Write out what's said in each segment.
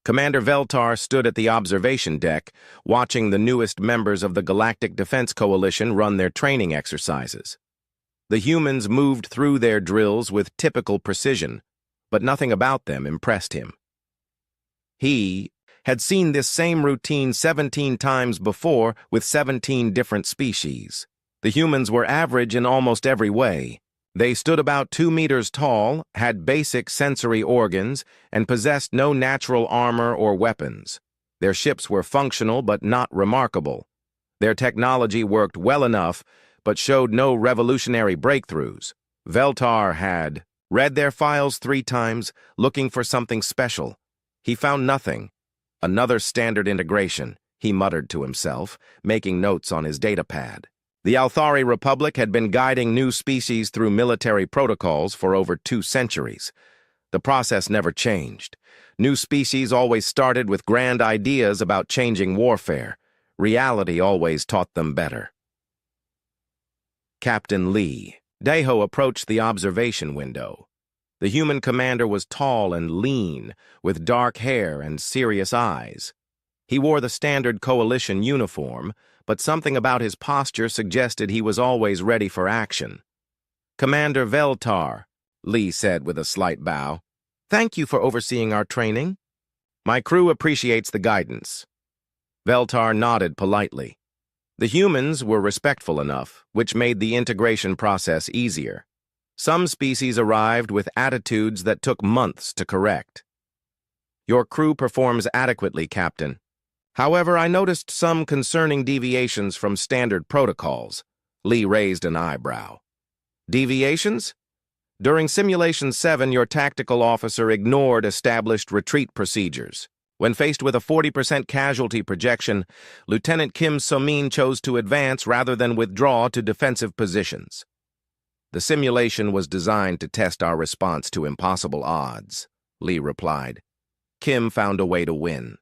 Commander Veltar stood at the observation deck, watching the newest members of the Galactic Defense Coalition run their training exercises. The humans moved through their drills with typical precision, but nothing about them impressed him. He had seen this same routine 17 times before with 17 different species. The humans were average in almost every way. They stood about 2 meters tall, had basic sensory organs, and possessed no natural armor or weapons. Their ships were functional but not remarkable. Their technology worked well enough, but showed no revolutionary breakthroughs. Veltar had read their files 3 times, looking for something special. He found nothing. Another standard integration, he muttered to himself, making notes on his datapad. The Althari Republic had been guiding new species through military protocols for over 2 centuries. The process never changed. New species always started with grand ideas about changing warfare. Reality always taught them better. Captain Lee. Daho approached the observation window. The human commander was tall and lean, with dark hair and serious eyes. He wore the standard coalition uniform, but something about his posture suggested he was always ready for action. "Commander Veltar," Lee said with a slight bow. "Thank you for overseeing our training. My crew appreciates the guidance." Veltar nodded politely. The humans were respectful enough, which made the integration process easier. Some species arrived with attitudes that took months to correct. "Your crew performs adequately, Captain. However, I noticed some concerning deviations from standard protocols." Lee raised an eyebrow. "Deviations? During Simulation 7, your tactical officer ignored established retreat procedures. When faced with a 40% casualty projection, Lieutenant Kim So-min chose to advance rather than withdraw to defensive positions. The simulation was designed to test our response to impossible odds," Lee replied. "Kim found a way to win."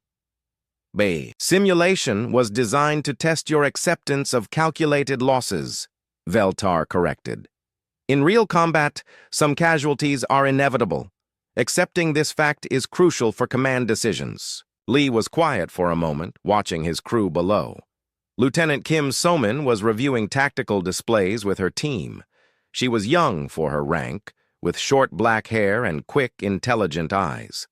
"B. Simulation was designed to test your acceptance of calculated losses," Veltar corrected. "In real combat, some casualties are inevitable. Accepting this fact is crucial for command decisions." Lee was quiet for a moment, watching his crew below. Lieutenant Kim So-min was reviewing tactical displays with her team. She was young for her rank, with short black hair and quick, intelligent eyes.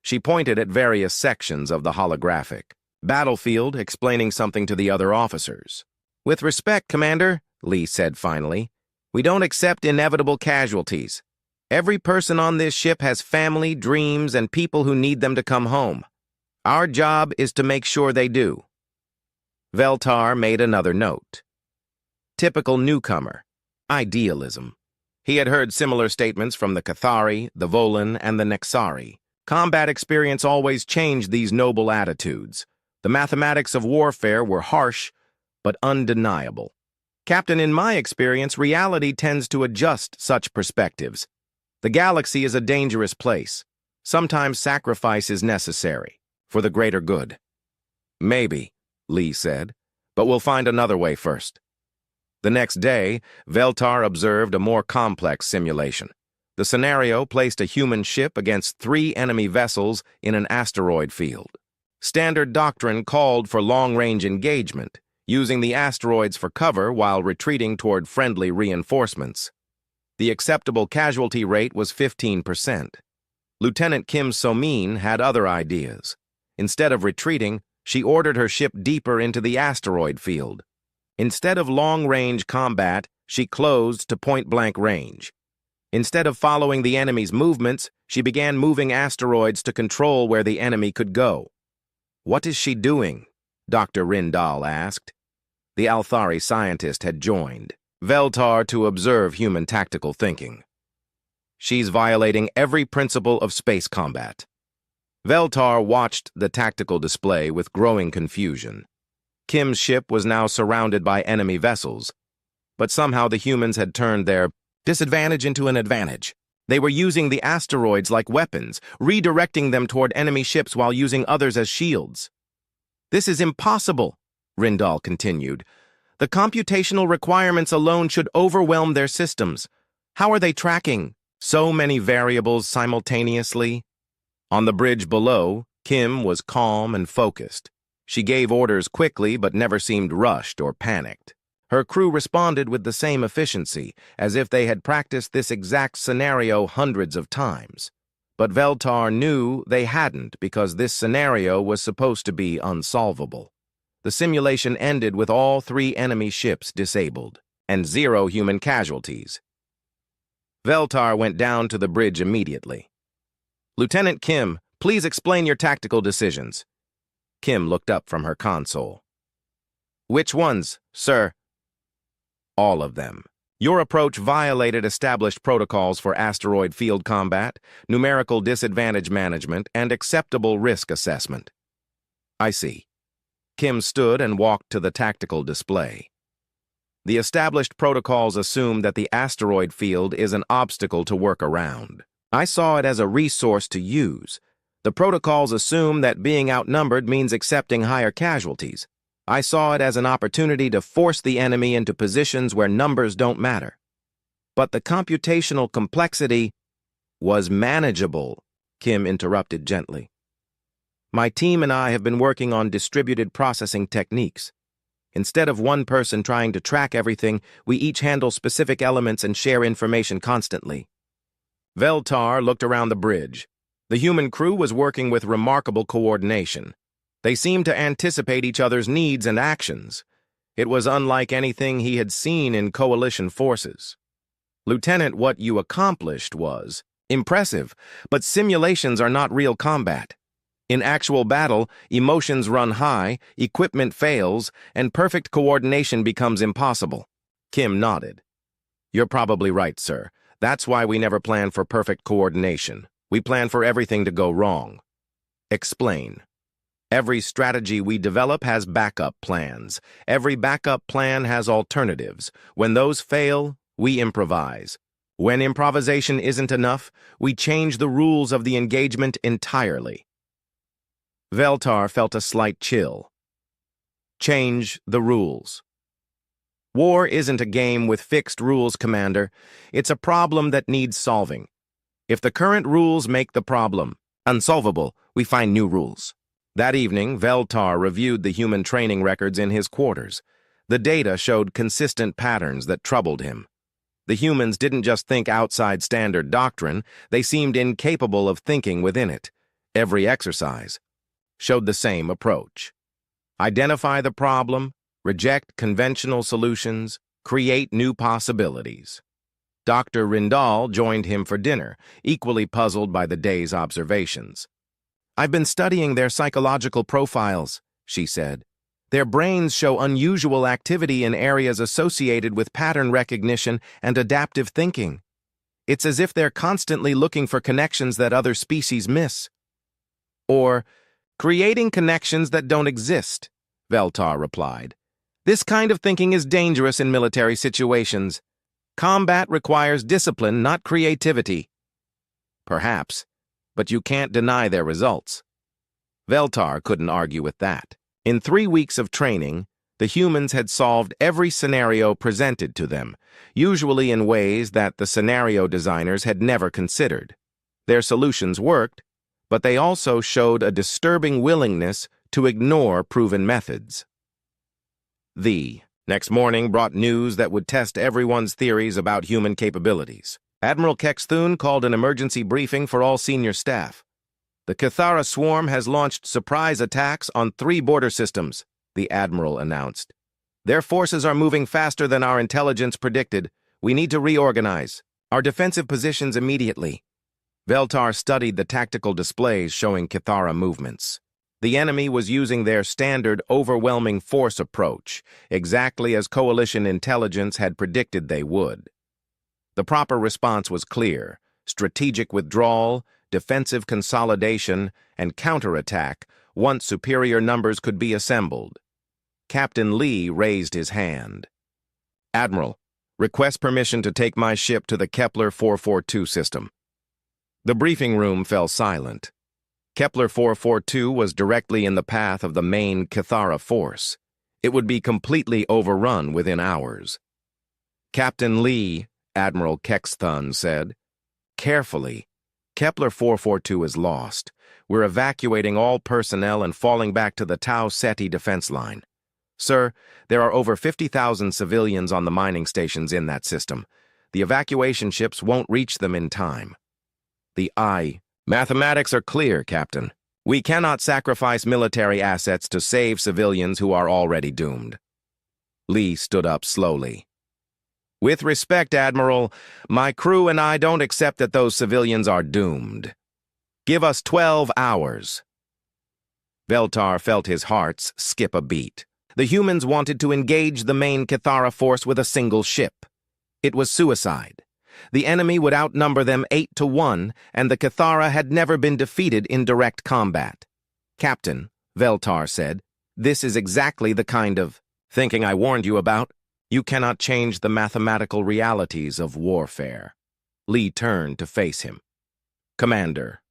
She pointed at various sections of the holographic battlefield, explaining something to the other officers. "With respect, Commander," Lee said finally, "we don't accept inevitable casualties. Every person on this ship has family, dreams, and people who need them to come home. Our job is to make sure they do." Veltar made another note. Typical newcomer. Idealism. He had heard similar statements from the Cathari, the Volan, and the Nexari. Combat experience always changed these noble attitudes. The mathematics of warfare were harsh, but undeniable. "Captain, in my experience, reality tends to adjust such perspectives. The galaxy is a dangerous place. Sometimes sacrifice is necessary, for the greater good." "Maybe," Lee said, "but we'll find another way first." The next day, Veltar observed a more complex simulation. The scenario placed a human ship against 3 enemy vessels in an asteroid field. Standard doctrine called for long-range engagement, using the asteroids for cover while retreating toward friendly reinforcements. The acceptable casualty rate was 15%. Lieutenant Kim So-min had other ideas. Instead of retreating, she ordered her ship deeper into the asteroid field. Instead of long-range combat, she closed to point-blank range. Instead of following the enemy's movements, she began moving asteroids to control where the enemy could go. "What is she doing?" Dr. Rindal asked. The Althari scientist had joined Veltar to observe human tactical thinking. "She's violating every principle of space combat." Veltar watched the tactical display with growing confusion. Kim's ship was now surrounded by enemy vessels, but somehow the humans had turned their disadvantage into an advantage. They were using the asteroids like weapons, redirecting them toward enemy ships while using others as shields. "This is impossible," Rindal continued. "The computational requirements alone should overwhelm their systems. How are they tracking so many variables simultaneously?" On the bridge below, Kim was calm and focused. She gave orders quickly but never seemed rushed or panicked. Her crew responded with the same efficiency, as if they had practiced this exact scenario hundreds of times. But Veltar knew they hadn't because this scenario was supposed to be unsolvable. The simulation ended with all 3 enemy ships disabled, and 0 human casualties. Veltar went down to the bridge immediately. "Lieutenant Kim, please explain your tactical decisions." Kim looked up from her console. "Which ones, sir?" "All of them. Your approach violated established protocols for asteroid field combat, numerical disadvantage management, and acceptable risk assessment." "I see." Kim stood and walked to the tactical display. "The established protocols assume that the asteroid field is an obstacle to work around. I saw it as a resource to use. The protocols assume that being outnumbered means accepting higher casualties. I saw it as an opportunity to force the enemy into positions where numbers don't matter. But the computational complexity was manageable," Kim interrupted gently. "My team and I have been working on distributed processing techniques. Instead of one person trying to track everything, we each handle specific elements and share information constantly." Veltar looked around the bridge. The human crew was working with remarkable coordination. They seemed to anticipate each other's needs and actions. It was unlike anything he had seen in coalition forces. "Lieutenant, what you accomplished was impressive, but simulations are not real combat. In actual battle, emotions run high, equipment fails, and perfect coordination becomes impossible." Kim nodded. "You're probably right, sir. That's why we never plan for perfect coordination. We plan for everything to go wrong." "Explain." "Every strategy we develop has backup plans. Every backup plan has alternatives. When those fail, we improvise. When improvisation isn't enough, we change the rules of the engagement entirely." Veltar felt a slight chill. "Change the rules." "War isn't a game with fixed rules, Commander. It's a problem that needs solving. If the current rules make the problem unsolvable, we find new rules." That evening, Veltar reviewed the human training records in his quarters. The data showed consistent patterns that troubled him. The humans didn't just think outside standard doctrine, they seemed incapable of thinking within it. Every exercise showed the same approach. Identify the problem, reject conventional solutions, create new possibilities. Dr. Rindal joined him for dinner, equally puzzled by the day's observations. "I've been studying their psychological profiles," she said. "Their brains show unusual activity in areas associated with pattern recognition and adaptive thinking. It's as if they're constantly looking for connections that other species miss." "Or creating connections that don't exist," Veltar replied. "This kind of thinking is dangerous in military situations. Combat requires discipline, not creativity." "Perhaps. But you can't deny their results." Veltar couldn't argue with that. In 3 weeks of training, the humans had solved every scenario presented to them, usually in ways that the scenario designers had never considered. Their solutions worked, but they also showed a disturbing willingness to ignore proven methods. The next morning brought news that would test everyone's theories about human capabilities. Admiral Kexthun called an emergency briefing for all senior staff. "The Cathara swarm has launched surprise attacks on 3 border systems," the Admiral announced. "Their forces are moving faster than our intelligence predicted. We need to reorganize our defensive positions immediately." Veltar studied the tactical displays showing Cathara movements. The enemy was using their standard overwhelming force approach, exactly as coalition intelligence had predicted they would. The proper response was clear: strategic withdrawal, defensive consolidation, and counterattack once superior numbers could be assembled. Captain Lee raised his hand. "Admiral, request permission to take my ship to the Kepler 442 system." The briefing room fell silent. Kepler 442 was directly in the path of the main Cathara force. It would be completely overrun within hours. "Captain Lee," Admiral Kexthun said, "carefully. Kepler 442 is lost. We're evacuating all personnel and falling back to the Tau Ceti defense line. Sir, there are over 50,000 civilians on the mining stations in that system. The evacuation ships won't reach them in time. Mathematics are clear, Captain. We cannot sacrifice military assets to save civilians who are already doomed. Lee stood up slowly. With respect, Admiral, my crew and I don't accept that those civilians are doomed. Give us 12 hours. Veltar felt his heart skip a beat. The humans wanted to engage the main Cathara force with a single ship. It was suicide. The enemy would outnumber them 8-1, and the Cathara had never been defeated in direct combat. Captain, Veltar said, this is exactly the kind of thinking I warned you about. You cannot change the mathematical realities of warfare. Lee turned to face him. Commander,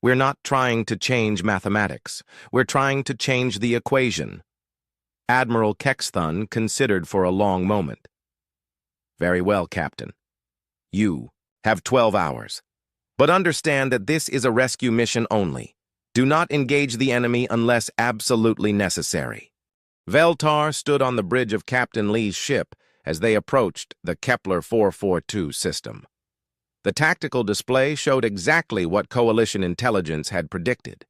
we're not trying to change mathematics. We're trying to change the equation. Admiral Kexthun considered for a long moment. Very well, Captain. You have 12 hours. But understand that this is a rescue mission only. Do not engage the enemy unless absolutely necessary. Veltar stood on the bridge of Captain Lee's ship as they approached the Kepler 442 system. The tactical display showed exactly what Coalition intelligence had predicted.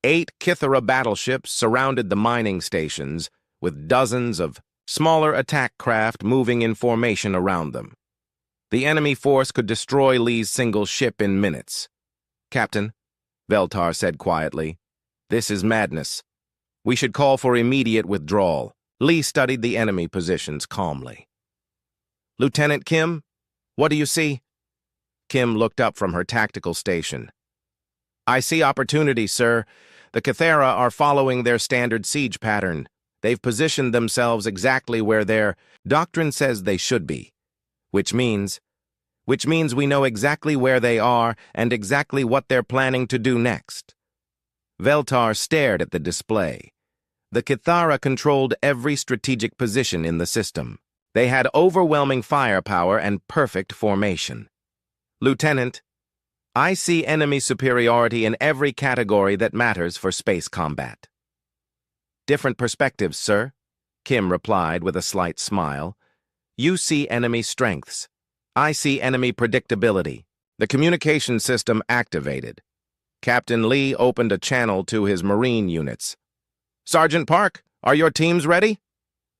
8 Kithara battleships surrounded the mining stations, with dozens of smaller attack craft moving in formation around them. The enemy force could destroy Lee's single ship in minutes. Captain, Veltar said quietly, this is madness. We should call for immediate withdrawal. Lee studied the enemy positions calmly. Lieutenant Kim, what do you see? Kim looked up from her tactical station. I see opportunity, sir. The Cathara are following their standard siege pattern. They've positioned themselves exactly where their doctrine says they should be. Which means we know exactly where they are and exactly what they're planning to do next. Veltar stared at the display. The Cathara controlled every strategic position in the system. They had overwhelming firepower and perfect formation. Lieutenant, I see enemy superiority in every category that matters for space combat. Different perspectives, sir, Kim replied with a slight smile. You see enemy strengths. I see enemy predictability. The communication system activated. Captain Lee opened a channel to his Marine units. Sergeant Park, are your teams ready?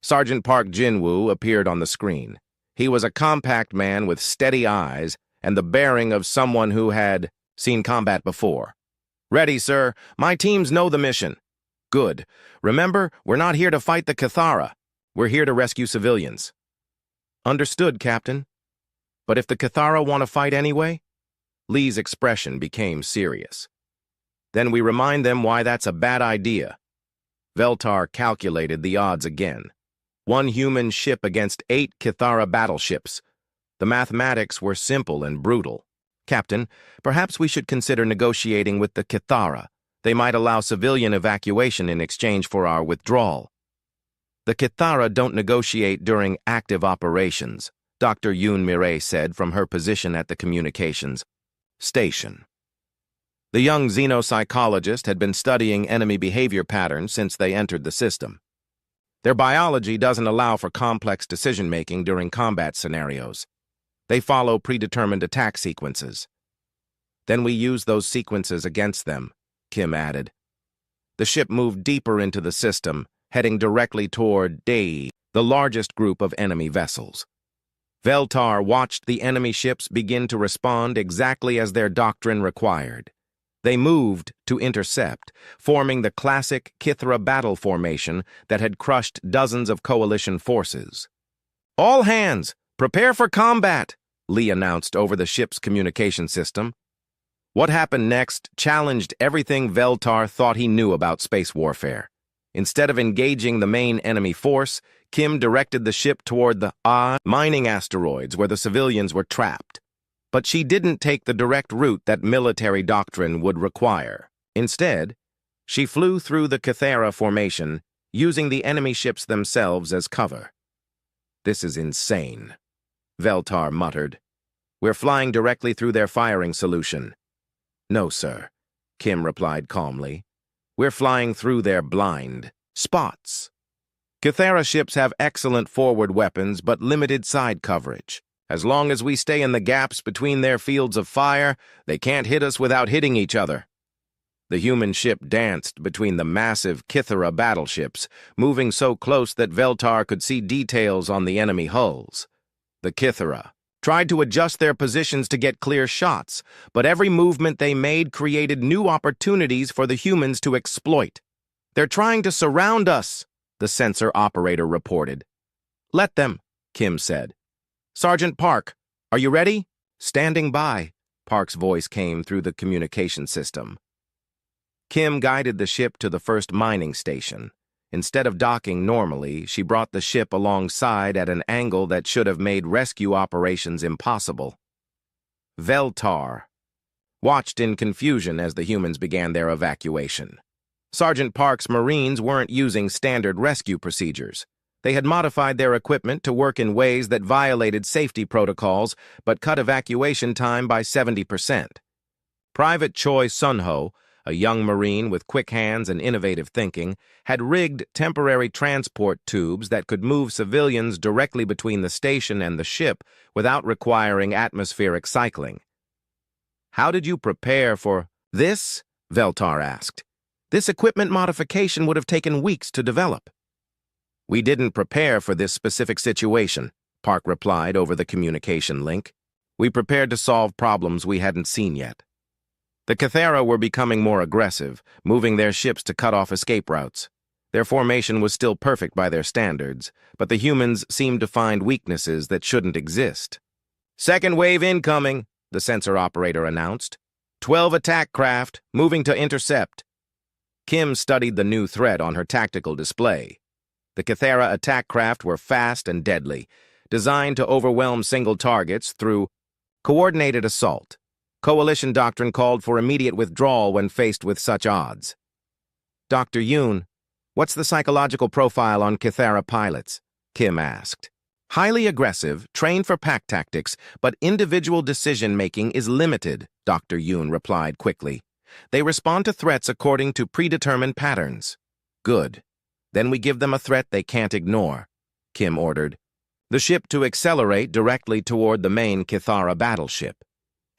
Sergeant Park Jinwoo appeared on the screen. He was a compact man with steady eyes and the bearing of someone who had seen combat before. Ready, sir. My teams know the mission. Good. Remember, we're not here to fight the Cathara. We're here to rescue civilians. Understood, Captain. But if the Cathara want to fight anyway? Lee's expression became serious. Then we remind them why that's a bad idea. Veltar calculated the odds again. 1 human ship against 8 Cathara battleships. The mathematics were simple and brutal. Captain, perhaps we should consider negotiating with the Cathara. They might allow civilian evacuation in exchange for our withdrawal. The Cathara don't negotiate during active operations, Dr. Yoon Mireille said from her position at the communications station. The young xenopsychologist had been studying enemy behavior patterns since they entered the system. Their biology doesn't allow for complex decision-making during combat scenarios. They follow predetermined attack sequences. Then we use those sequences against them, Kim added. The ship moved deeper into the system, heading directly toward the largest group of enemy vessels. Veltar watched the enemy ships begin to respond exactly as their doctrine required. They moved to intercept, forming the classic Kithara battle formation that had crushed dozens of coalition forces. All hands, prepare for combat, Lee announced over the ship's communication system. What happened next challenged everything Veltar thought he knew about space warfare. Instead of engaging the main enemy force, Kim directed the ship toward the mining asteroids where the civilians were trapped. But she didn't take the direct route that military doctrine would require. Instead, she flew through the Cathara formation, using the enemy ships themselves as cover. This is insane, Veltar muttered. We're flying directly through their firing solution. No, sir. Kim replied calmly. "We're flying through their blind spots." Kythera ships have excellent forward weapons but limited side coverage. As long as we stay in the gaps between their fields of fire, they can't hit us without hitting each other. The human ship danced between the massive Kythera battleships, moving so close that Veltar could see details on the enemy hulls. The Kythera tried to adjust their positions to get clear shots, but every movement they made created new opportunities for the humans to exploit. "They're trying to surround us," the sensor operator reported. "Let them," Kim said. "Sergeant Park, are you ready?" "Standing by," Park's voice came through the communication system. Kim guided the ship to the first mining station. Instead of docking normally, she brought the ship alongside at an angle that should have made rescue operations impossible. Veltar watched in confusion as the humans began their evacuation. Sergeant Park's Marines weren't using standard rescue procedures. They had modified their equipment to work in ways that violated safety protocols but cut evacuation time by 70%. Private Choi Sunho, a young Marine with quick hands and innovative thinking, had rigged temporary transport tubes that could move civilians directly between the station and the ship without requiring atmospheric cycling. "How did you prepare for this?" Veltar asked. "This equipment modification would have taken weeks to develop." "We didn't prepare for this specific situation," Park replied over the communication link. "We prepared to solve problems we hadn't seen yet." The Kythera were becoming more aggressive, moving their ships to cut off escape routes. Their formation was still perfect by their standards, but the humans seemed to find weaknesses that shouldn't exist. "Second wave incoming," the sensor operator announced. 12 attack craft, moving to intercept." Kim studied the new threat on her tactical display. The Kythera attack craft were fast and deadly, designed to overwhelm single targets through coordinated assault. Coalition doctrine called for immediate withdrawal when faced with such odds. "Dr. Yoon, what's the psychological profile on Kythera pilots?" Kim asked. "Highly aggressive, trained for pack tactics, but individual decision-making is limited," Dr. Yoon replied quickly. "They respond to threats according to predetermined patterns." "Good. Then we give them a threat they can't ignore," Kim ordered. The ship to accelerate directly toward the main Kythera battleship.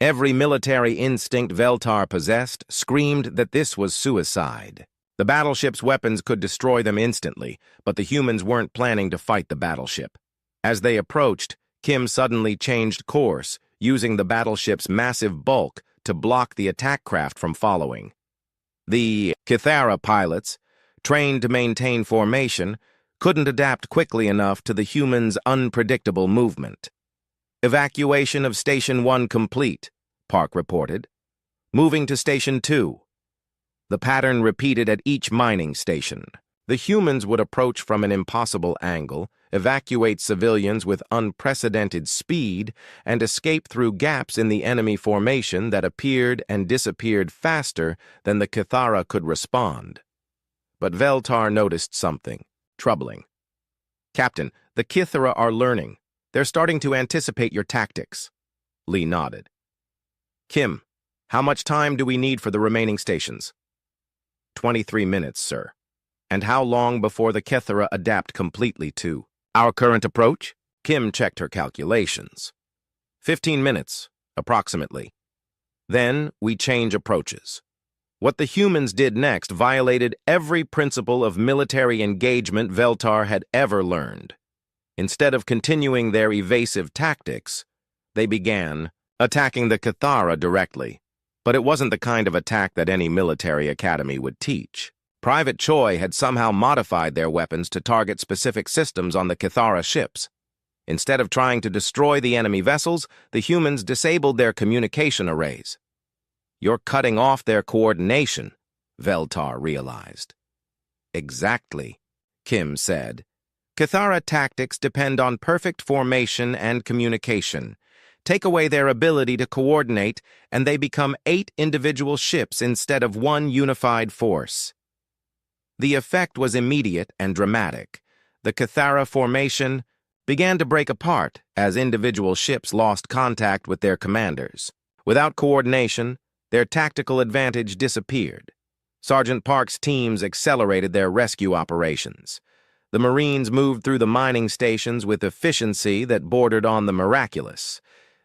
Every military instinct Veltar possessed screamed that this was suicide. The battleship's weapons could destroy them instantly, but the humans weren't planning to fight the battleship. As they approached, Kim suddenly changed course, using the battleship's massive bulk to block the attack craft from following. The Kythera pilots, trained to maintain formation, couldn't adapt quickly enough to the humans' unpredictable movement. "Evacuation of Station 1 complete," Park reported. "Moving to Station 2. The pattern repeated at each mining station. The humans would approach from an impossible angle, evacuate civilians with unprecedented speed, and escape through gaps in the enemy formation that appeared and disappeared faster than the Kythera could respond. But Veltar noticed something troubling. "Captain, the Kythera are learning. They're starting to anticipate your tactics." Lee nodded. "Kim, how much time do we need for the remaining stations?" 23 minutes, sir. "And how long before the Kythera adapt completely to our current approach?" Kim checked her calculations. 15 minutes, approximately. Then we change approaches. What the humans did next violated every principle of military engagement Veltar had ever learned. Instead of continuing their evasive tactics, they began attacking the Kythera directly. But it wasn't the kind of attack that any military academy would teach. Private Choi had somehow modified their weapons to target specific systems on the Kythera ships. Instead of trying to destroy the enemy vessels, the humans disabled their communication arrays. "You're cutting off their coordination," Veltar realized. "Exactly," Kim said. "Kythera tactics depend on perfect formation and communication. Take away their ability to coordinate, and they become 8 individual ships instead of one unified force." The effect was immediate and dramatic. The Kythera formation began to break apart as individual ships lost contact with their commanders. Without coordination, Their tactical advantage disappeared. Sergeant Park's teams accelerated their rescue operations. The Marines moved through the mining stations with efficiency that bordered on the miraculous.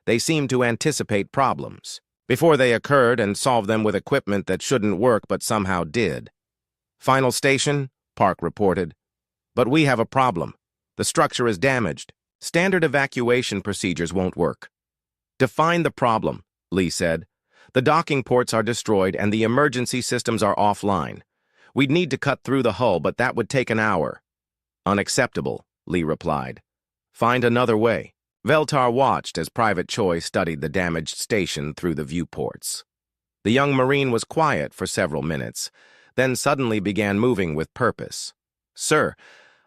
They seemed to anticipate problems before they occurred and solve them with equipment that shouldn't work but somehow did. "Final station," Park reported. "But we have a problem. The structure is damaged. Standard evacuation procedures won't work." "Define the problem," Lee said. "The docking ports are destroyed and the emergency systems are offline. We'd need to cut through the hull, but that would take an hour." "Unacceptable," Lee replied. "Find another way." Veltar watched as Private Choi studied the damaged station through the viewports. The young Marine was quiet for several minutes, then suddenly began moving with purpose. "Sir,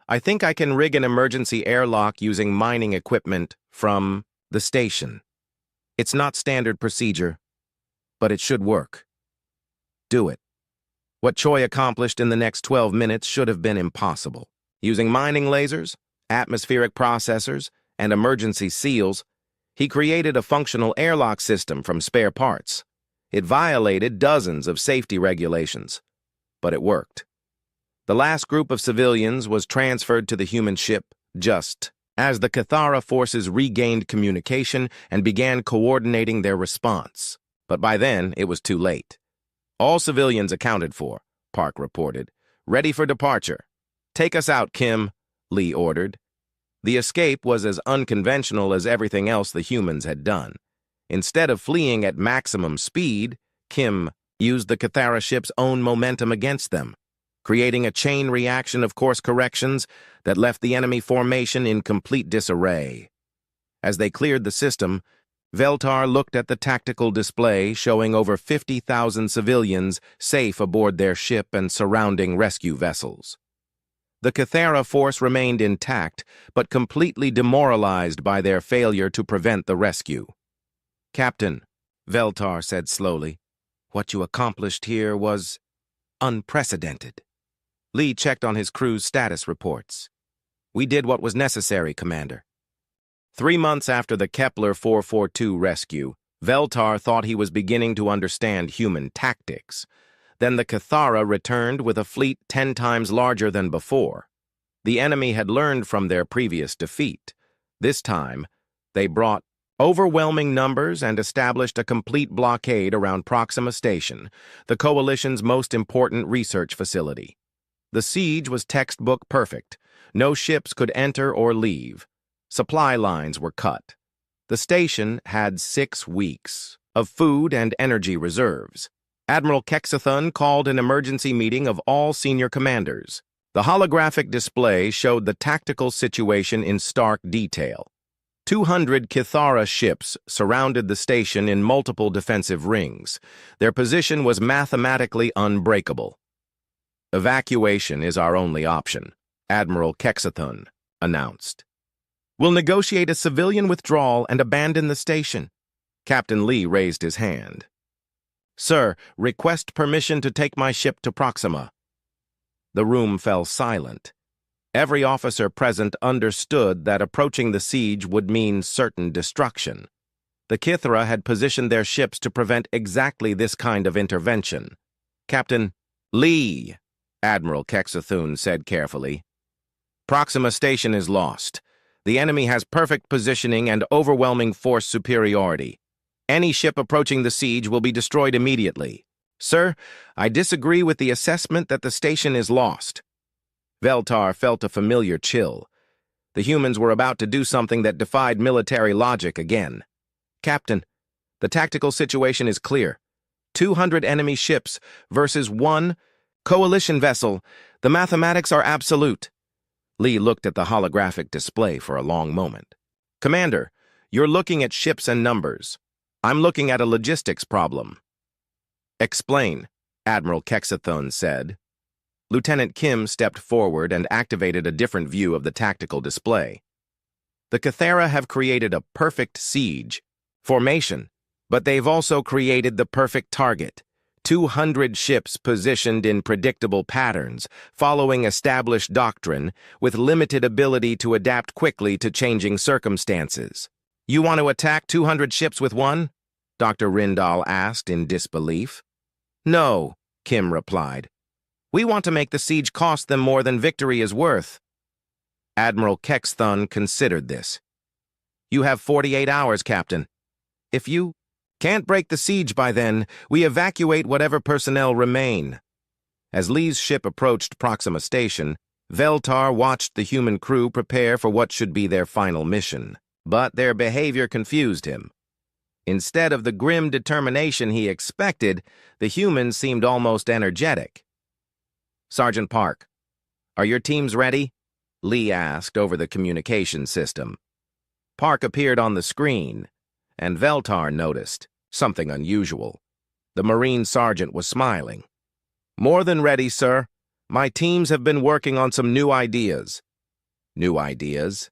I think I can rig an emergency airlock using mining equipment from the station. It's not standard procedure, but it should work." "Do it." What Choi accomplished in the next 12 minutes should have been impossible. Using mining lasers, atmospheric processors, and emergency seals, he created a functional airlock system from spare parts. It violated dozens of safety regulations, but it worked. The last group of civilians was transferred to the human ship just as the Cathara forces regained communication and began coordinating their response. But by then, it was too late. "All civilians accounted for," Park reported. "Ready for departure." "Take us out, Kim," Lee ordered. The escape was as unconventional as everything else the humans had done. Instead of fleeing at maximum speed, Kim used the Cathara ship's own momentum against them, creating a chain reaction of course corrections that left the enemy formation in complete disarray. As they cleared the system, Veltar looked at the tactical display showing over 50,000 civilians safe aboard their ship and surrounding rescue vessels. The Cathara force remained intact, but completely demoralized by their failure to prevent the rescue. "Captain," Veltar said slowly, "what you accomplished here was unprecedented." Lee checked on his crew's status reports. "We did what was necessary, Commander." 3 months after the Kepler 442 rescue, Veltar thought he was beginning to understand human tactics. Then the Cathara returned with a fleet 10 times larger than before. The enemy had learned from their previous defeat. This time, they brought overwhelming numbers and established a complete blockade around Proxima Station, the Coalition's most important research facility. The siege was textbook perfect. No ships could enter or leave. Supply lines were cut. The station had 6 weeks of food and energy reserves. Admiral Kexathun called an emergency meeting of all senior commanders. The holographic display showed the tactical situation in stark detail. 200 Cathara ships surrounded the station in multiple defensive rings. Their position was mathematically unbreakable. "Evacuation is our only option," Admiral Kexathun announced. "We'll negotiate a civilian withdrawal and abandon the station." Captain Lee raised his hand. "Sir, request permission to take my ship to Proxima." The room fell silent. Every officer present understood that approaching the siege would mean certain destruction. The Cathara had positioned their ships to prevent exactly this kind of intervention. "Captain Lee," Admiral Kexathun said carefully, "Proxima Station is lost. The enemy has perfect positioning and overwhelming force superiority. Any ship approaching the siege will be destroyed immediately. Sir, I disagree with the assessment that the station is lost." Veltar felt a familiar chill. The humans were about to do something that defied military logic again. "Captain, the tactical situation is clear. 200 enemy ships versus 1 coalition vessel. The mathematics are absolute." Lee looked at the holographic display for a long moment. "Commander, you're looking at ships and numbers. I'm looking at a logistics problem." "Explain," Admiral Kexathun said. Lieutenant Kim stepped forward and activated a different view of the tactical display. "The Cathara have created a perfect siege formation, but they've also created the perfect target. 200 ships positioned in predictable patterns, following established doctrine, with limited ability to adapt quickly to changing circumstances. You want to attack 200 ships with 1? Dr. Rindal asked in disbelief. No, Kim replied. We want to make the siege cost them more than victory is worth. Admiral Kexthun considered this. You have 48 hours, Captain. If you can't break the siege by then, we evacuate whatever personnel remain. As Lee's ship approached Proxima Station, Veltar watched the human crew prepare for what should be their final mission. But their behavior confused him. Instead of the grim determination he expected, the humans seemed almost energetic. Sergeant Park, are your teams ready? Lee asked over the communication system. Park appeared on the screen, and Veltar noticed something unusual. The Marine sergeant was smiling. More than ready, sir. My teams have been working on some new ideas. New ideas?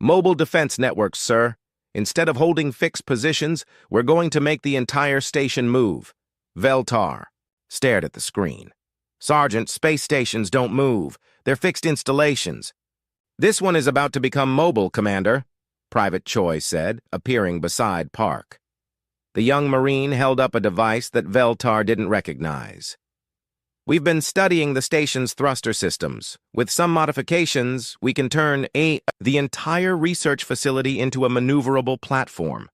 Mobile defense networks, sir. Instead of holding fixed positions, we're going to make the entire station move. Veltar stared at the screen. Sergeant, space stations don't move. They're fixed installations. This one is about to become mobile, Commander, Private Choi said, appearing beside Park. The young Marine held up a device that Veltar didn't recognize. We've been studying the station's thruster systems. With some modifications, we can turn the entire research facility into a maneuverable platform.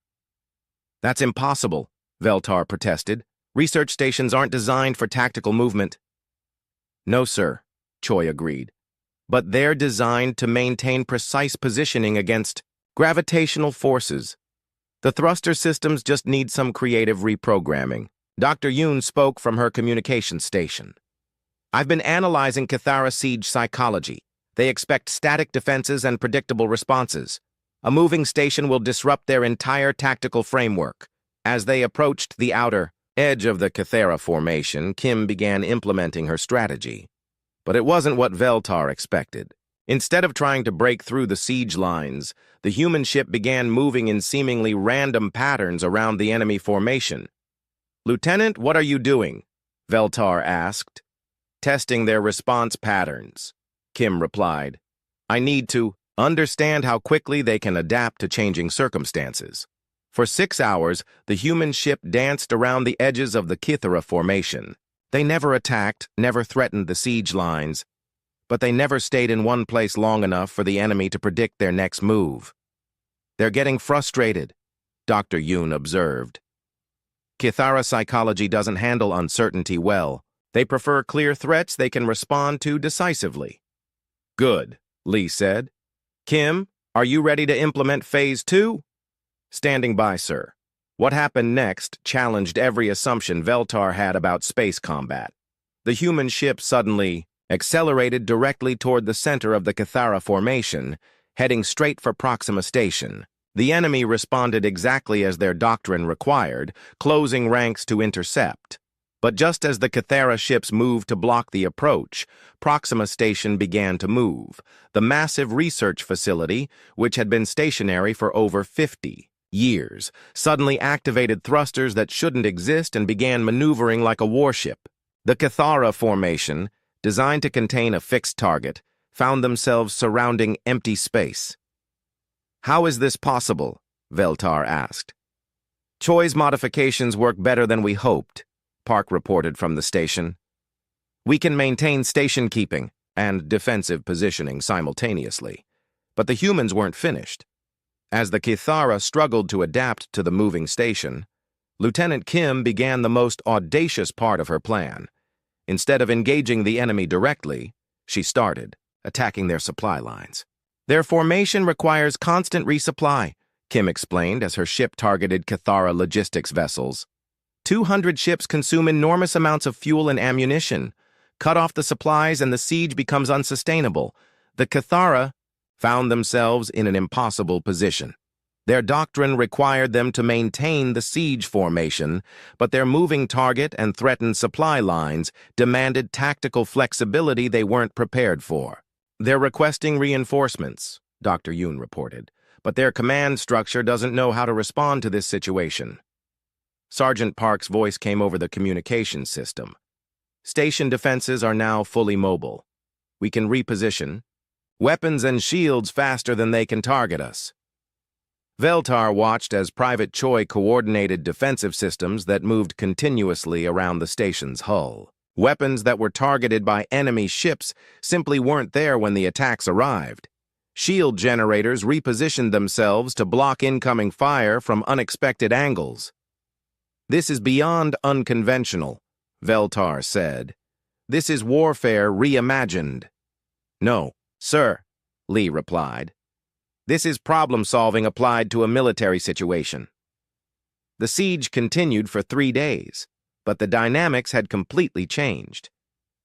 That's impossible, Veltar protested. Research stations aren't designed for tactical movement. No, sir, Choi agreed. But they're designed to maintain precise positioning against gravitational forces. The thruster systems just need some creative reprogramming. Dr. Yoon spoke from her communication station. I've been analyzing Cathara siege psychology. They expect static defenses and predictable responses. A moving station will disrupt their entire tactical framework. As they approached the outer edge of the Cathara formation, Kim began implementing her strategy. But it wasn't what Veltar expected. Instead of trying to break through the siege lines, the human ship began moving in seemingly random patterns around the enemy formation. Lieutenant, what are you doing? Veltar asked. Testing their response patterns, Kim replied. I need to understand how quickly they can adapt to changing circumstances. For 6 hours, the human ship danced around the edges of the Cathara formation. They never attacked, never threatened the siege lines, but they never stayed in one place long enough for the enemy to predict their next move. They're getting frustrated, Dr. Yoon observed. Cathara psychology doesn't handle uncertainty well. They prefer clear threats they can respond to decisively. Good, Lee said. Kim, are you ready to implement Phase 2? Standing by, sir. What happened next challenged every assumption Veltar had about space combat. The human ship suddenly accelerated directly toward the center of the Cathara formation, heading straight for Proxima Station. The enemy responded exactly as their doctrine required, closing ranks to intercept. But just as the Cathara ships moved to block the approach, Proxima Station began to move. The massive research facility, which had been stationary for over 50 years, suddenly activated thrusters that shouldn't exist and began maneuvering like a warship. The Cathara formation, designed to contain a fixed target, found themselves surrounding empty space. How is this possible? Veltar asked. Choi's modifications work better than we hoped, Park reported from the station. We can maintain station keeping and defensive positioning simultaneously, but the humans weren't finished. As the Cathara struggled to adapt to the moving station, Lieutenant Kim began the most audacious part of her plan. Instead of engaging the enemy directly, she started attacking their supply lines. Their formation requires constant resupply, Kim explained as her ship targeted Cathara logistics vessels. 200 ships consume enormous amounts of fuel and ammunition. Cut off the supplies and the siege becomes unsustainable. The Cathara found themselves in an impossible position. Their doctrine required them to maintain the siege formation, but their moving target and threatened supply lines demanded tactical flexibility they weren't prepared for. They're requesting reinforcements, Dr. Yoon reported, but their command structure doesn't know how to respond to this situation. Sergeant Park's voice came over the communication system. Station defenses are now fully mobile. We can reposition weapons and shields faster than they can target us. Veltar watched as Private Choi coordinated defensive systems that moved continuously around the station's hull. Weapons that were targeted by enemy ships simply weren't there when the attacks arrived. Shield generators repositioned themselves to block incoming fire from unexpected angles. "This is beyond unconventional," Veltar said. "This is warfare reimagined." "No, sir," Lee replied. "This is problem-solving applied to a military situation." The siege continued for 3 days, but the dynamics had completely changed.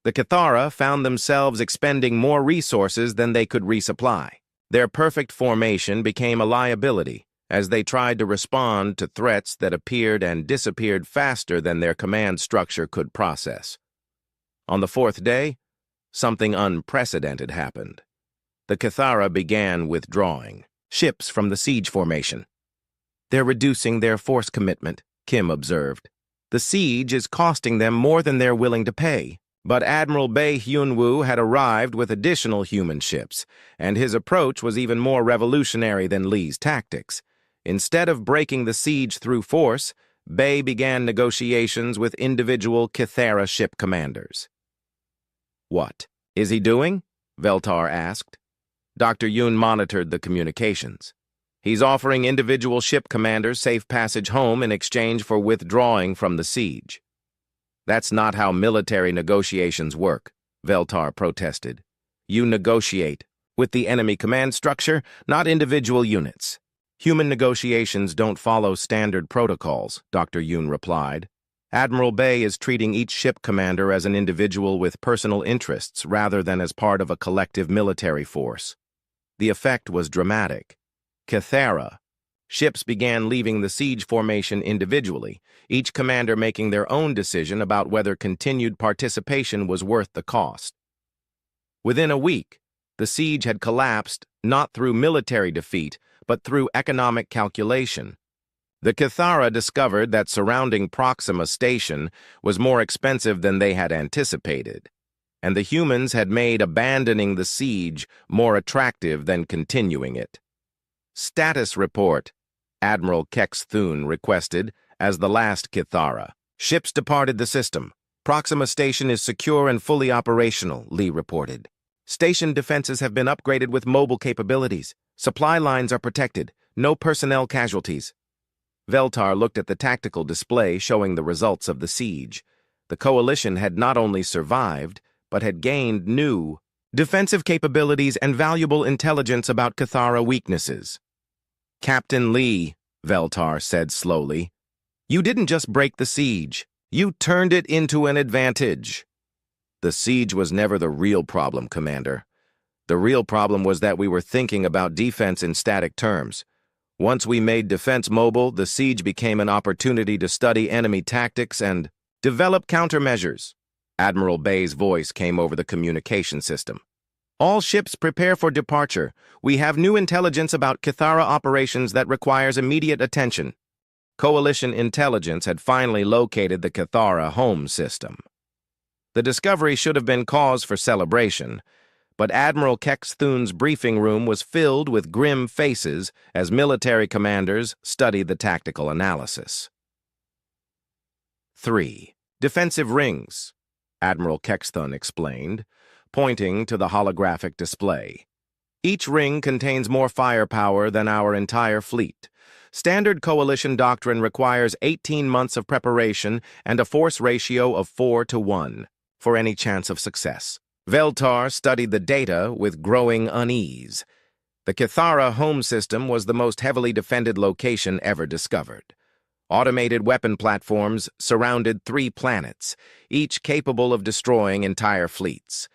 The Cathara found themselves expending more resources than they could resupply. Their perfect formation became a liability as they tried to respond to threats that appeared and disappeared faster than their command structure could process. On the 4th day, something unprecedented happened. The Cathara began withdrawing ships from the siege formation. "They're reducing their force commitment," Kim observed. "The siege is costing them more than they're willing to pay." But Admiral Bae Hyun-woo had arrived with additional human ships, and his approach was even more revolutionary than Lee's tactics. Instead of breaking the siege through force, Bae began negotiations with individual Cathara ship commanders. "What is he doing?" Veltar asked. Dr. Yoon monitored the communications. "He's offering individual ship commanders safe passage home in exchange for withdrawing from the siege." "That's not how military negotiations work," Veltar protested. "You negotiate with the enemy command structure, not individual units." "Human negotiations don't follow standard protocols," Dr. Yoon replied. "Admiral Bae is treating each ship commander as an individual with personal interests rather than as part of a collective military force." The effect was dramatic. Cathara ships began leaving the siege formation individually, each commander making their own decision about whether continued participation was worth the cost. Within a week, the siege had collapsed not through military defeat, but through economic calculation. The Cathara discovered that surrounding Proxima Station was more expensive than they had anticipated, and the humans had made abandoning the siege more attractive than continuing it. "Status report," Admiral Kex-Thun requested as the last Cathara. "Ships departed the system. Proxima Station is secure and fully operational," Lee reported. "Station defenses have been upgraded with mobile capabilities. Supply lines are protected. No personnel casualties." Veltar looked at the tactical display showing the results of the siege. The coalition had not only survived, but had gained new defensive capabilities and valuable intelligence about Cathara weaknesses. "Captain Lee," Veltar said slowly, "you didn't just break the siege. You turned it into an advantage." "The siege was never the real problem, Commander. The real problem was that we were thinking about defense in static terms. Once we made defense mobile, the siege became an opportunity to study enemy tactics and develop countermeasures." Admiral Bae's voice came over the communication system. "All ships prepare for departure. We have new intelligence about Cathara operations that requires immediate attention." Coalition intelligence had finally located the Cathara home system. The discovery should have been cause for celebration, but Admiral Kex-Thun's briefing room was filled with grim faces as military commanders studied the tactical analysis. 3. Defensive rings, Admiral Kex-Thun explained, pointing to the holographic display. "Each ring contains more firepower than our entire fleet. Standard coalition doctrine requires 18 months of preparation and a force ratio of 4-to-1 for any chance of success." Veltar studied the data with growing unease. The Cathara home system was the most heavily defended location ever discovered. Automated weapon platforms surrounded 3 planets, each capable of destroying entire fleets.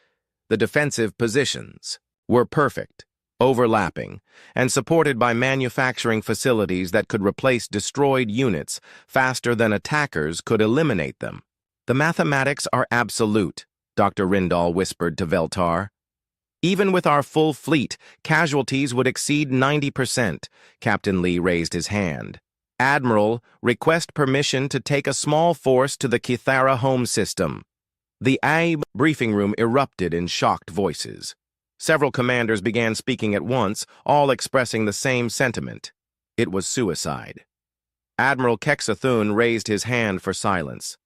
The defensive positions were perfect, overlapping, and supported by manufacturing facilities that could replace destroyed units faster than attackers could eliminate them. "The mathematics are absolute," Dr. Rindal whispered to Veltar. "Even with our full fleet, casualties would exceed 90%. Captain Lee raised his hand. "Admiral, request permission to take a small force to the Cathara home system." The AIB briefing room erupted in shocked voices. Several commanders began speaking at once, all expressing the same sentiment. It was suicide. Admiral Kexathun raised his hand for silence.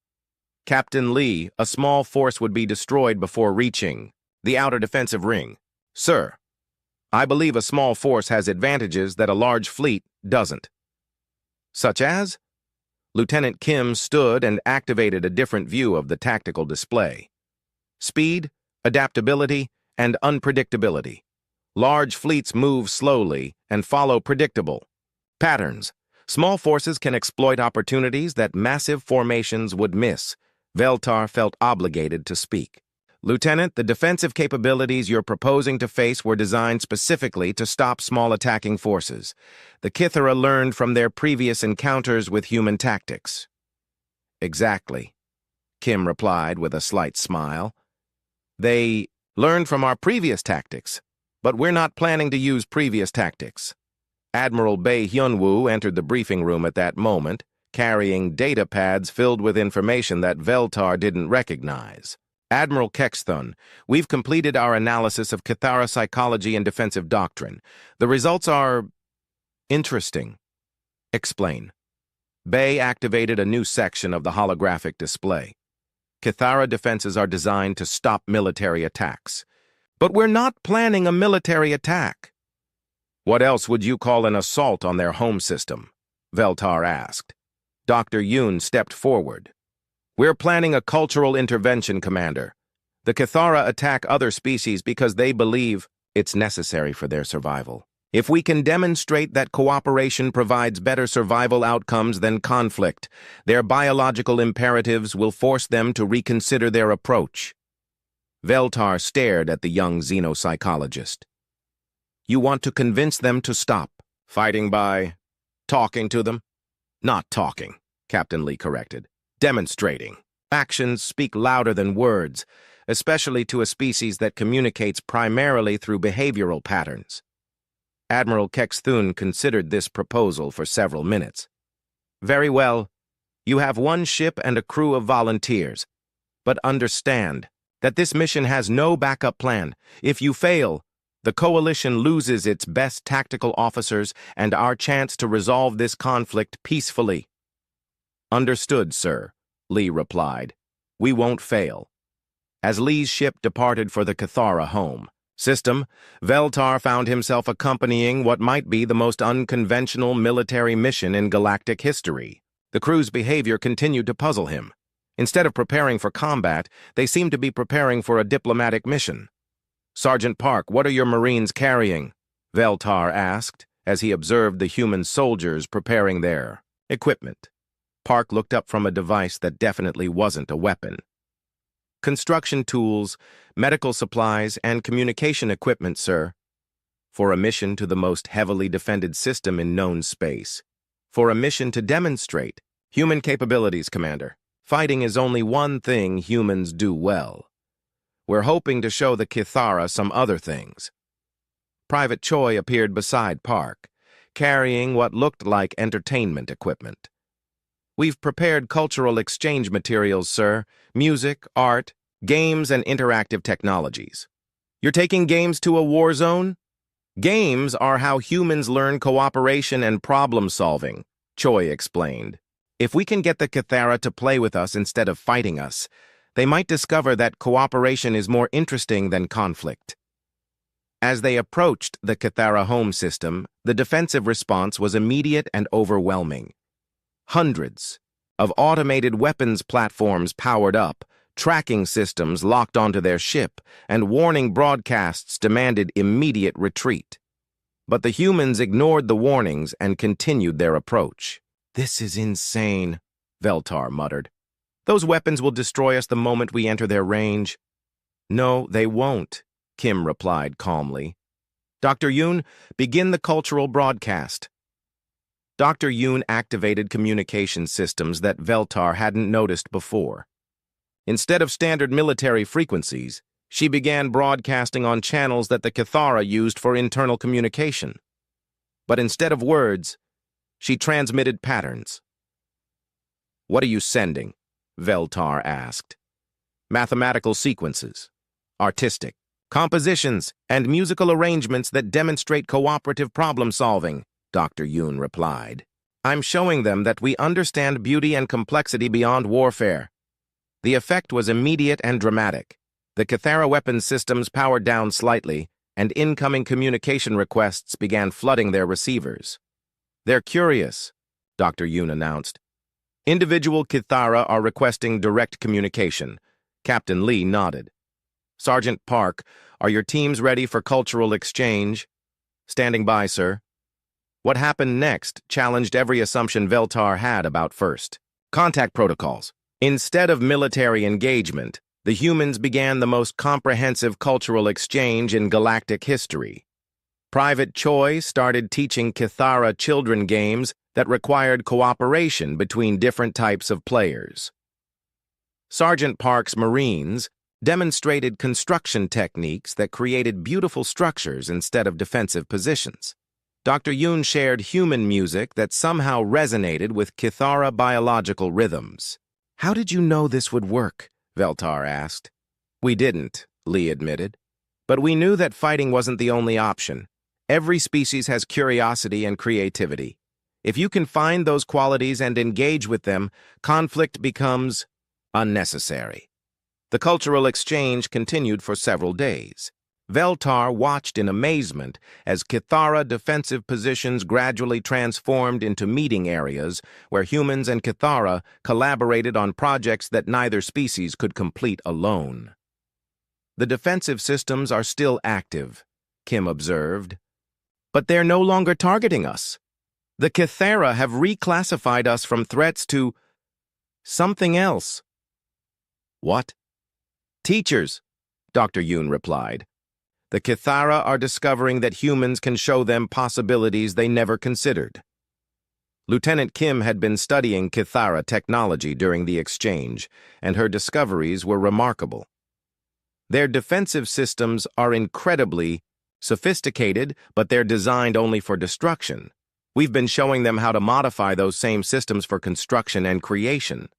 Captain Lee, a small force would be destroyed before reaching the outer defensive ring. Sir, I believe a small force has advantages that a large fleet doesn't. Such as? Lieutenant Kim stood and activated a different view of the tactical display. Speed, adaptability, and unpredictability. Large fleets move slowly and follow predictable patterns. Small forces can exploit opportunities that massive formations would miss. Veltar felt obligated to speak. Lieutenant, the defensive capabilities you're proposing to face were designed specifically to stop small attacking forces. The Kithara learned from their previous encounters with human tactics. Exactly, Kim replied with a slight smile. They learned from our previous tactics, but we're not planning to use previous tactics. Admiral Bae Hyunwoo entered the briefing room at that moment, carrying data pads filled with information that Veltar didn't recognize. Admiral Kexthun, we've completed our analysis of Kithara psychology and defensive doctrine. The results are interesting. Explain. Bae activated a new section of the holographic display. Kithara defenses are designed to stop military attacks. But we're not planning a military attack. What else would you call an assault on their home system? Veltar asked. Dr. Yoon stepped forward. We're planning a cultural intervention, Commander. The Kithara attack other species because they believe it's necessary for their survival. If we can demonstrate that cooperation provides better survival outcomes than conflict, their biological imperatives will force them to reconsider their approach. Veltar stared at the young xenopsychologist. You want to convince them to stop fighting by talking to them? Not talking, Captain Lee corrected. Demonstrating. Actions speak louder than words, especially to a species that communicates primarily through behavioral patterns. Admiral Kexthun considered this proposal for several minutes. Very well. You have one ship and a crew of volunteers. But understand that this mission has no backup plan. If you fail, the coalition loses its best tactical officers and our chance to resolve this conflict peacefully. Understood, sir, Lee replied. We won't fail. As Lee's ship departed for the Kithara home system, Veltar found himself accompanying what might be the most unconventional military mission in galactic history. The crew's behavior continued to puzzle him. Instead of preparing for combat, they seemed to be preparing for a diplomatic mission. Sergeant Park, what are your Marines carrying? Veltar asked, as he observed the human soldiers preparing their equipment. Park looked up from a device that definitely wasn't a weapon. Construction tools, medical supplies, and communication equipment, sir. For a mission to the most heavily defended system in known space. For a mission to demonstrate human capabilities, Commander. Fighting is only one thing humans do well. We're hoping to show the Kithara some other things. Private Choi appeared beside Park, carrying what looked like entertainment equipment. We've prepared cultural exchange materials, sir. Music, art, games, and interactive technologies. You're taking games to a war zone? Games are how humans learn cooperation and problem-solving, Choi explained. If we can get the Kithara to play with us instead of fighting us, they might discover that cooperation is more interesting than conflict. As they approached the Kithara home system, the defensive response was immediate and overwhelming. Hundreds of automated weapons platforms powered up, tracking systems locked onto their ship, and warning broadcasts demanded immediate retreat. But the humans ignored the warnings and continued their approach. This is insane, Veltar muttered. Those weapons will destroy us the moment we enter their range. No, they won't, Kim replied calmly. Dr. Yoon, begin the cultural broadcast. Dr. Yoon activated communication systems that Veltar hadn't noticed before. Instead of standard military frequencies, she began broadcasting on channels that the Kithara used for internal communication. But instead of words, she transmitted patterns. What are you sending? Veltar asked. Mathematical sequences, artistic, compositions, and musical arrangements that demonstrate cooperative problem-solving, Dr. Yoon replied. I'm showing them that we understand beauty and complexity beyond warfare. The effect was immediate and dramatic. The Kythera weapons systems powered down slightly, and incoming communication requests began flooding their receivers. They're curious, Dr. Yoon announced. Individual Kythera are requesting direct communication. Captain Lee nodded. Sergeant Park, are your teams ready for cultural exchange? Standing by, sir. What happened next challenged every assumption Veltar had about first. Contact protocols. Instead of military engagement, the humans began the most comprehensive cultural exchange in galactic history. Private Choi started teaching Kythera children games that required cooperation between different types of players. Sergeant Park's Marines demonstrated construction techniques that created beautiful structures instead of defensive positions. Dr. Yoon shared human music that somehow resonated with Kythera biological rhythms. How did you know this would work? Veltar asked. We didn't, Lee admitted. But we knew that fighting wasn't the only option. Every species has curiosity and creativity. If you can find those qualities and engage with them, conflict becomes unnecessary. The cultural exchange continued for several days. Veltar watched in amazement as Kythera defensive positions gradually transformed into meeting areas where humans and Kythera collaborated on projects that neither species could complete alone. The defensive systems are still active, Kim observed. But they're no longer targeting us. The Kythera have reclassified us from threats to something else. What? Teachers, Dr. Yoon replied. The Kythera are discovering that humans can show them possibilities they never considered. Lieutenant Kim had been studying Kythera technology during the exchange, and her discoveries were remarkable. Their defensive systems are incredibly sophisticated, but they're designed only for destruction. We've been showing them how to modify those same systems for construction and creation.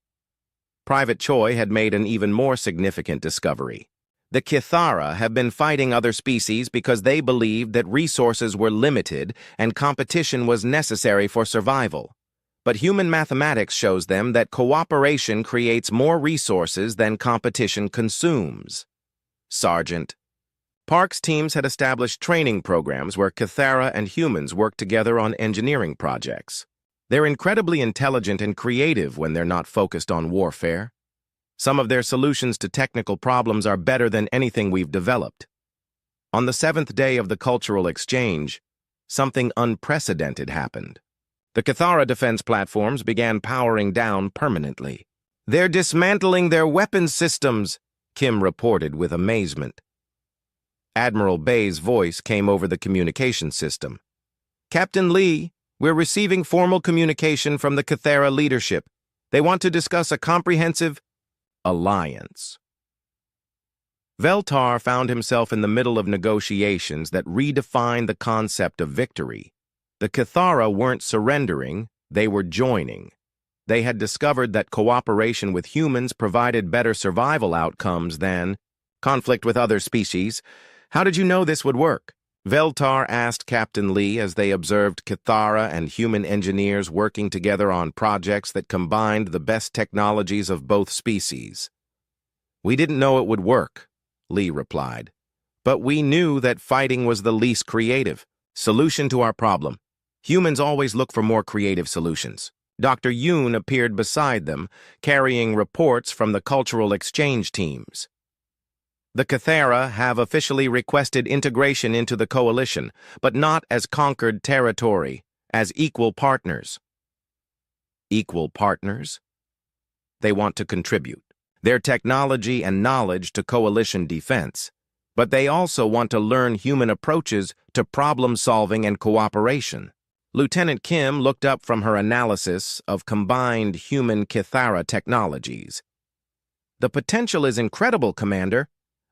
Private Choi had made an even more significant discovery. The Kythera have been fighting other species because they believed that resources were limited and competition was necessary for survival. But human mathematics shows them that cooperation creates more resources than competition consumes. Sergeant Park's teams had established training programs where Kythera and humans work together on engineering projects. They're incredibly intelligent and creative when they're not focused on warfare. Some of their solutions to technical problems are better than anything we've developed. On the 7th day of the cultural exchange, something unprecedented happened. The Kythera defense platforms began powering down permanently. They're dismantling their weapons systems, Kim reported with amazement. Admiral Bay's voice came over the communication system. Captain Lee, we're receiving formal communication from the Kythera leadership. They want to discuss a comprehensive alliance. Veltar found himself in the middle of negotiations that redefined the concept of victory. The Kythera weren't surrendering, they were joining. They had discovered that cooperation with humans provided better survival outcomes than conflict with other species. How did you know this would work? Veltar asked Captain Lee as they observed Kythera and human engineers working together on projects that combined the best technologies of both species. We didn't know it would work, Lee replied. But we knew that fighting was the least creative solution to our problem. Humans always look for more creative solutions. Dr. Yoon appeared beside them, carrying reports from the cultural exchange teams. The Kythera have officially requested integration into the coalition, but not as conquered territory, as equal partners. Equal partners? They want to contribute their technology and knowledge to coalition defense, but they also want to learn human approaches to problem-solving and cooperation. Lieutenant Kim looked up from her analysis of combined human Kythera technologies. The potential is incredible, Commander.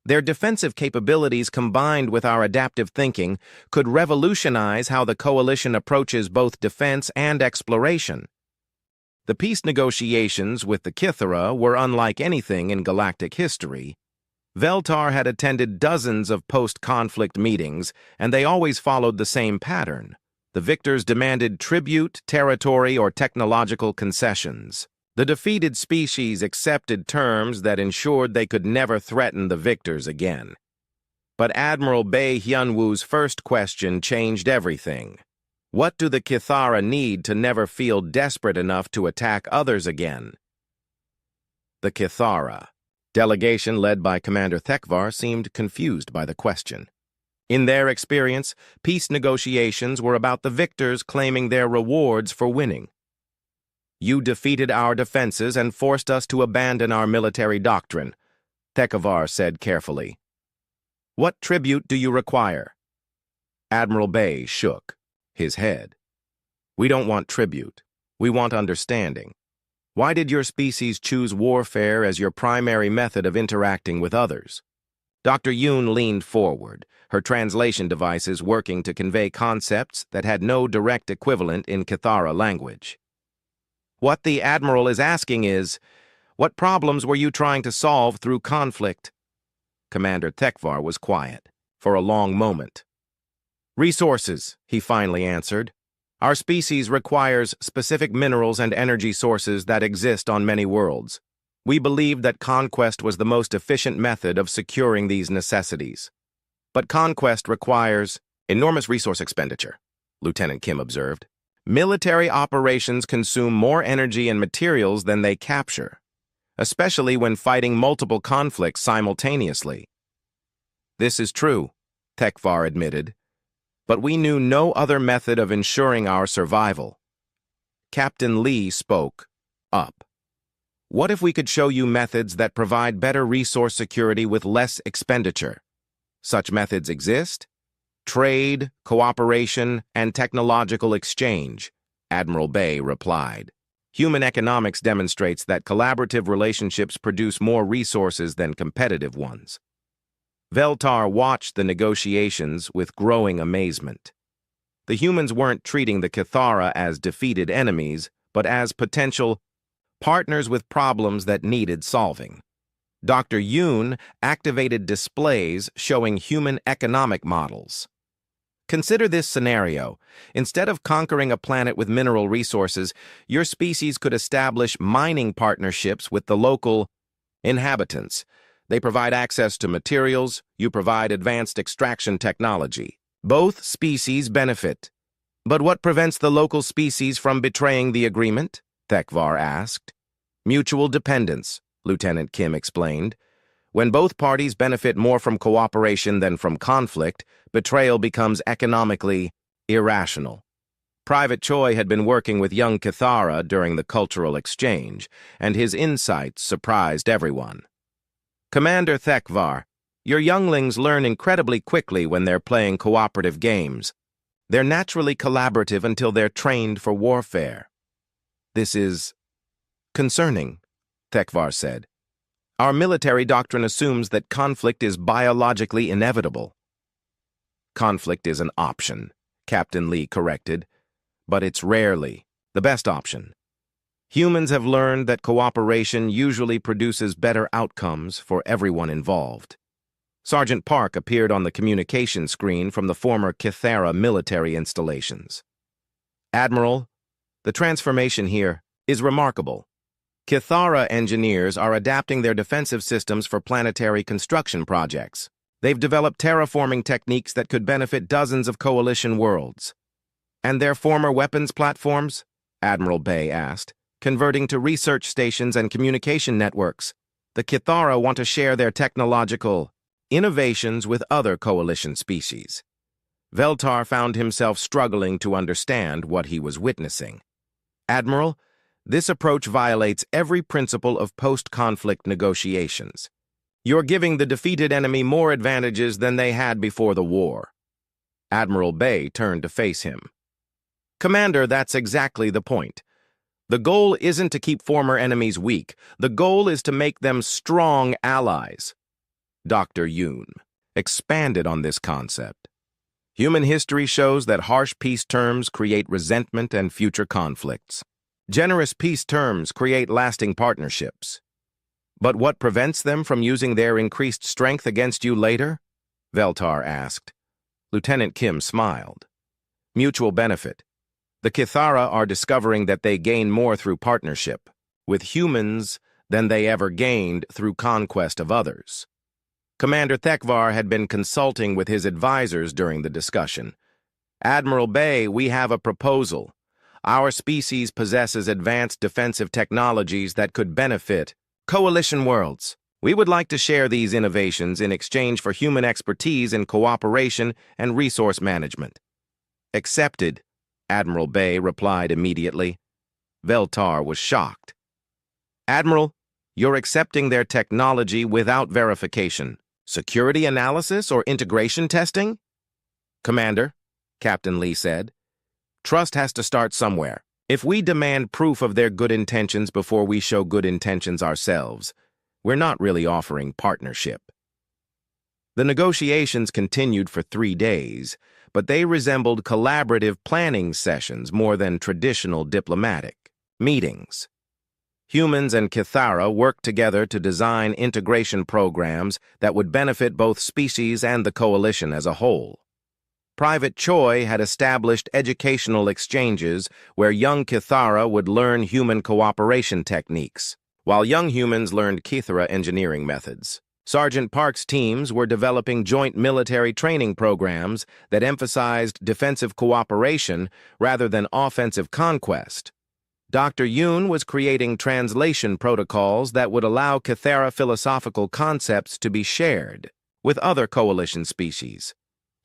Their defensive capabilities combined with our adaptive thinking could revolutionize how the coalition approaches both defense and exploration. The peace negotiations with the Kythera were unlike anything in galactic history. Veltar had attended dozens of post-conflict meetings, and they always followed the same pattern. The victors demanded tribute, territory, or technological concessions. The defeated species accepted terms that ensured they could never threaten the victors again. But Admiral Bae Hyunwoo's first question changed everything. What do the Kithara need to never feel desperate enough to attack others again? The Kithara. Delegation led by Commander Thekvar seemed confused by the question. In their experience, peace negotiations were about the victors claiming their rewards for winning. You defeated our defenses and forced us to abandon our military doctrine, Thekvar said carefully. What tribute do you require? Admiral Bae shook his head. We don't want tribute. We want understanding. Why did your species choose warfare as your primary method of interacting with others? Dr. Yoon leaned forward, her translation devices working to convey concepts that had no direct equivalent in Kithara language. What the Admiral is asking is, what problems were you trying to solve through conflict? Commander Thekvar was quiet for a long moment. Resources, he finally answered. Our species requires specific minerals and energy sources that exist on many worlds. We believed that conquest was the most efficient method of securing these necessities. But conquest requires enormous resource expenditure, Lieutenant Kim observed. Military operations consume more energy and materials than they capture, especially when fighting multiple conflicts simultaneously. This is true, Thekvar admitted, but we knew no other method of ensuring our survival. Captain Lee spoke up. What if we could show you methods that provide better resource security with less expenditure? Such methods exist. Trade, cooperation, and technological exchange, Admiral Bae replied. Human economics demonstrates that collaborative relationships produce more resources than competitive ones. Veltar watched the negotiations with growing amazement. The humans weren't treating the Kithara as defeated enemies, but as potential partners with problems that needed solving. Dr. Yoon activated displays showing human economic models. Consider this scenario. Instead of conquering a planet with mineral resources, your species could establish mining partnerships with the local inhabitants. They provide access to materials, you provide advanced extraction technology. Both species benefit. But what prevents the local species from betraying the agreement? Thekvar asked. Mutual dependence, Lieutenant Kim explained. When both parties benefit more from cooperation than from conflict, betrayal becomes economically irrational. Private Choi had been working with young Kithara during the cultural exchange, and his insights surprised everyone. Commander Thekvar, your younglings learn incredibly quickly when they're playing cooperative games. They're naturally collaborative until they're trained for warfare. This is concerning, Thekvar said. Our military doctrine assumes that conflict is biologically inevitable. Conflict is an option, Captain Lee corrected, but it's rarely the best option. Humans have learned that cooperation usually produces better outcomes for everyone involved. Sergeant Park appeared on the communication screen from the former Kithara military installations. Admiral, the transformation here is remarkable. Kithara engineers are adapting their defensive systems for planetary construction projects. They've developed terraforming techniques that could benefit dozens of coalition worlds. And their former weapons platforms? Admiral Bae asked, converting to research stations and communication networks. The Kithara want to share their technological innovations with other coalition species. Veltar found himself struggling to understand what he was witnessing. Admiral, this approach violates every principle of post-conflict negotiations. You're giving the defeated enemy more advantages than they had before the war. Admiral Bae turned to face him. Commander, that's exactly the point. The goal isn't to keep former enemies weak. The goal is to make them strong allies. Dr. Yoon expanded on this concept. Human history shows that harsh peace terms create resentment and future conflicts. Generous peace terms create lasting partnerships. But what prevents them from using their increased strength against you later? Veltar asked. Lieutenant Kim smiled. Mutual benefit. The Kithara are discovering that they gain more through partnership with humans than they ever gained through conquest of others. Commander Thekvar had been consulting with his advisors during the discussion. Admiral Bay, we have a proposal. Our species possesses advanced defensive technologies that could benefit coalition worlds. We would like to share these innovations in exchange for human expertise in cooperation and resource management. Accepted, Admiral Bay replied immediately. Veltar was shocked. Admiral, you're accepting their technology without verification. Security analysis or integration testing? Commander, Captain Lee said, trust has to start somewhere. If we demand proof of their good intentions before we show good intentions ourselves, we're not really offering partnership. The negotiations continued for 3 days, but they resembled collaborative planning sessions more than traditional diplomatic meetings. Humans and Kithara worked together to design integration programs that would benefit both species and the coalition as a whole. Private Choi had established educational exchanges where young Kithara would learn human cooperation techniques, while young humans learned Kithara engineering methods. Sergeant Park's teams were developing joint military training programs that emphasized defensive cooperation rather than offensive conquest. Dr. Yoon was creating translation protocols that would allow Kithara philosophical concepts to be shared with other coalition species.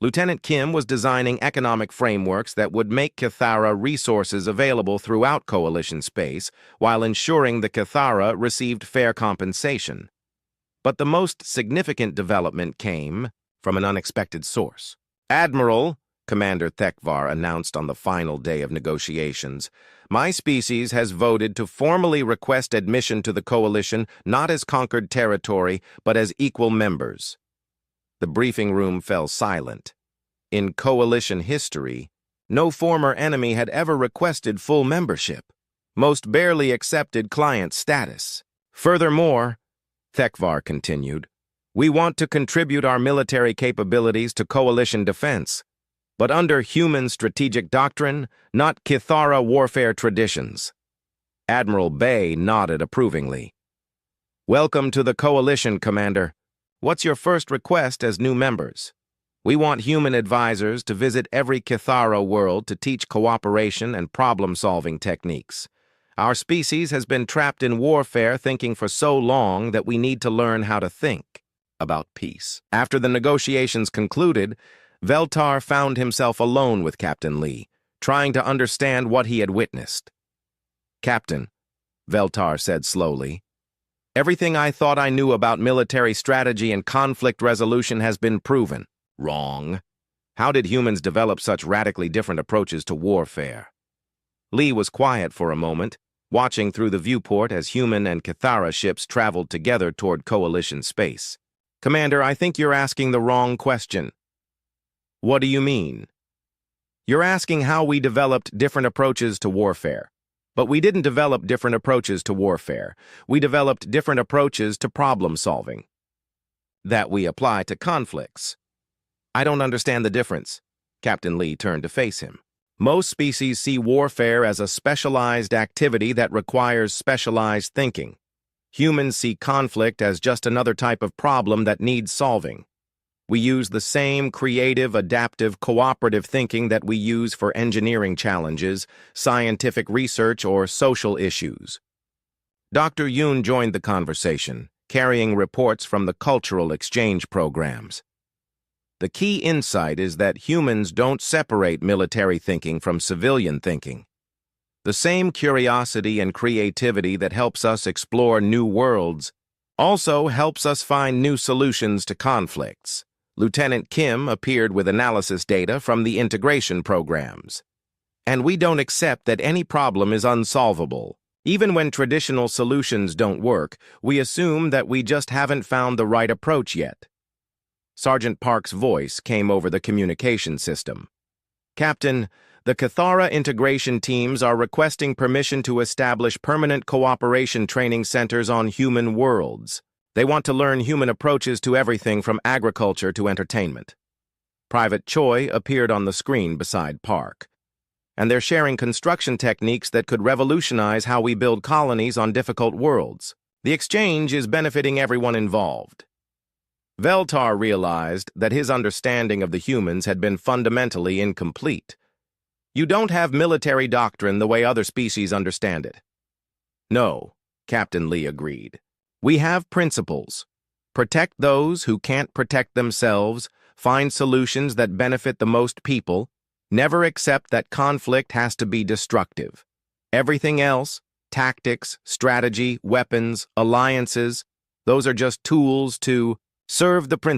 Lieutenant Kim was designing economic frameworks that would make Kithara resources available throughout coalition space while ensuring the Kithara received fair compensation. But the most significant development came from an unexpected source. Admiral, Commander Thekvar announced on the final day of negotiations, my species has voted to formally request admission to the coalition not as conquered territory, but as equal members. The briefing room fell silent. In coalition history, no former enemy had ever requested full membership. Most barely accepted client status. Furthermore, Thekvar continued, we want to contribute our military capabilities to coalition defense, but under human strategic doctrine, not Kithara warfare traditions. Admiral Bay nodded approvingly. Welcome to the coalition, Commander. What's your first request as new members? We want human advisors to visit every Kithara world to teach cooperation and problem-solving techniques. Our species has been trapped in warfare thinking for so long that we need to learn how to think about peace. After the negotiations concluded, Veltar found himself alone with Captain Lee, trying to understand what he had witnessed. Captain, Veltar said slowly, everything I thought I knew about military strategy and conflict resolution has been proven wrong. How did humans develop such radically different approaches to warfare? Lee was quiet for a moment, watching through the viewport as human and Kithara ships traveled together toward coalition space. Commander, I think you're asking the wrong question. What do you mean? You're asking how we developed different approaches to warfare. But we didn't develop different approaches to warfare. We developed different approaches to problem solving that we apply to conflicts. I don't understand the difference. Captain Lee turned to face him. Most species see warfare as a specialized activity that requires specialized thinking. Humans see conflict as just another type of problem that needs solving. We use the same creative, adaptive, cooperative thinking that we use for engineering challenges, scientific research, or social issues. Dr. Yoon joined the conversation, carrying reports from the cultural exchange programs. The key insight is that humans don't separate military thinking from civilian thinking. The same curiosity and creativity that helps us explore new worlds also helps us find new solutions to conflicts. Lieutenant Kim appeared with analysis data from the integration programs. And we don't accept that any problem is unsolvable. Even when traditional solutions don't work, we assume that we just haven't found the right approach yet. Sergeant Park's voice came over the communication system. Captain, the Kithara integration teams are requesting permission to establish permanent cooperation training centers on human worlds. They want to learn human approaches to everything from agriculture to entertainment. Private Choi appeared on the screen beside Park. And they're sharing construction techniques that could revolutionize how we build colonies on difficult worlds. The exchange is benefiting everyone involved. Veltar realized that his understanding of the humans had been fundamentally incomplete. You don't have military doctrine the way other species understand it. No, Captain Lee agreed. We have principles. Protect those who can't protect themselves, find solutions that benefit the most people, never accept that conflict has to be destructive. Everything else, tactics, strategy, weapons, alliances, those are just tools to serve the principles.